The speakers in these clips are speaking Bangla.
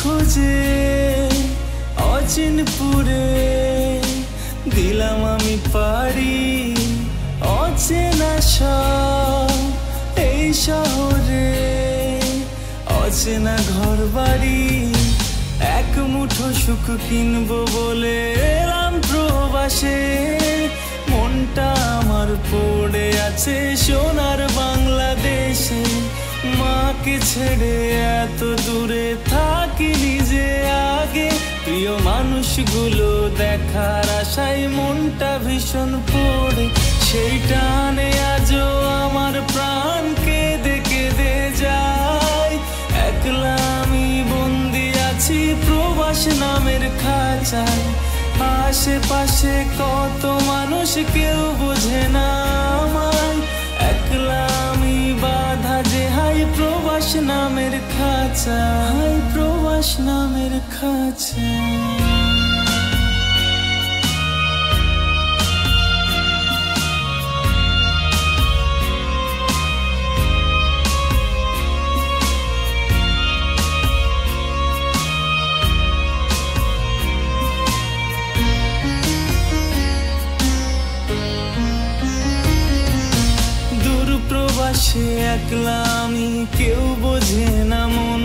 খোঁজে অচিনপুরে দিলাম আমি পাড়ি, অচেনা সব এই শহরে, অচেনা ঘর বাড়ি। এক মুঠো সুখ কিনবো বলে এলাম প্রবাসে, মনটা আমার পড়ে আছে সোনার বাংলাদেশে। মাকে ছেড়ে এত দূরে থাকি নিজে আগে, প্রিয় মানুষগুলো দেখার আশায় মনটা ভীষণ পড়ে। সেই টানে আজও আমার প্রাণ কেঁদে কেঁদে যায়, একলা আমি বন্দি আছি প্রবাস নামের খাঁচায়। আশেপাশে কত মানুষ কেউ বোঝে না আমায়, একলা আমি বাধা যে হাই প্রবাস নামের খাঁচা, হাই প্রবাস নামের খাঁচা। প্রবাসে একলা আমি, কেউ বোঝে না মন,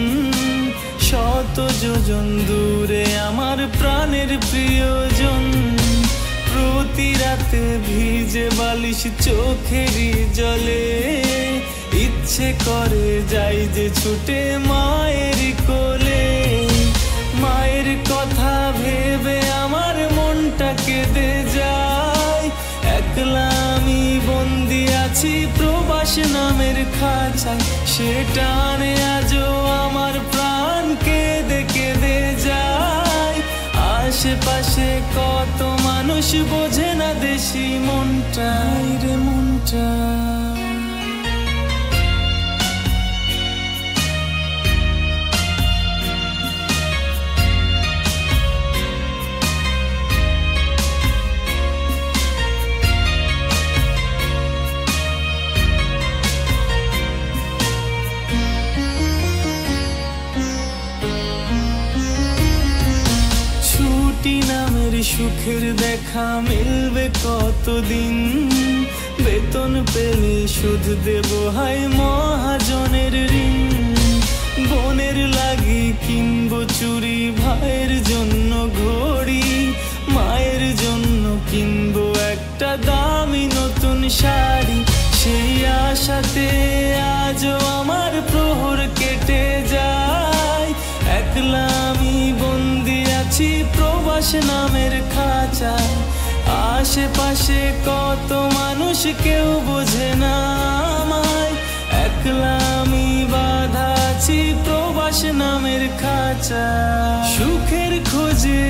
শত যোজন দূরে আমার প্রাণের প্রিয়জন। প্রতি রাতে ভিজে বালিশ চোখেরই জলে, ইচ্ছে করে যাই যে ছুটে মায়ের কোলে। মায়ের কথা ভেবে আমার মনটা কেঁদে যায়, একলা আমি বন্দি আছি প্রবাস নামের খাঁচায়। সে টানে আজও আমার প্রাণ কেঁদে কেঁদে যায়, আশেপাশে কত মানুষ বোঝে না দেশি মনটা রে মনটা। নামের সুখের দেখা মিলবে কতদিন, বেতন পেলে সুদ দেব হাই মহাজনের ঋণ। বোনের লাগি কিনবো চুরি, ভাইয়ের জন্য ঘড়ি, মায়ের জন্য কিনবো একটা দামি নতুন শাড়ি। সেই আশাতে আজও আমার প্রহর কেটে যায়, একলা আমি বন্দি আছি প্রবাস নামের খাঁচায়। আশেপাশে কত মানুষ কেউ বোঝে না আমায়, একলা আমি বাধা আছি প্রবাস নামের খাঁচায়। সুখের খোঁজে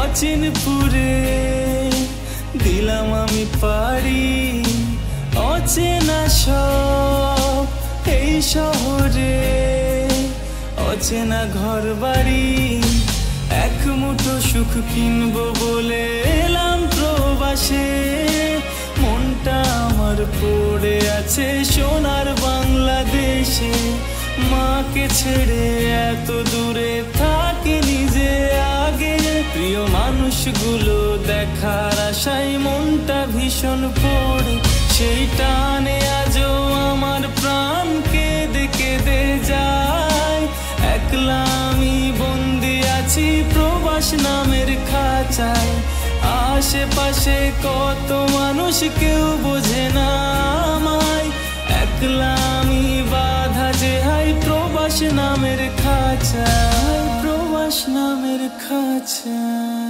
অচিনপুরে দিলাম আমি পাড়ি, অচেনা সব এই শহরে, অচেনা ঘর বাড়ি। এক মুঠো সুখ কিনবো বলে এলাম প্রবাসে, মনটা আমার পড়ে আছে সোনার বাংলাদেশে। মাকে ছেড়ে এত দূরে থাকি নিজে আগে, প্রিয় মানুষগুলো দেখার আশায় মনটা ভীষণ পড়ে। সেই টানে আজও আমার প্রাণ কেঁদে কেঁদে যায়, একলা আমি বন্দি আছি প্রবাস নামের খাঁচায়। আশেপাশে কত মানুষ কেউ বোঝে না আমায়, একলা আমি বাধা যে হাই প্রবাস নামের খাঁচায়, প্রবাস নামের খাঁচায়।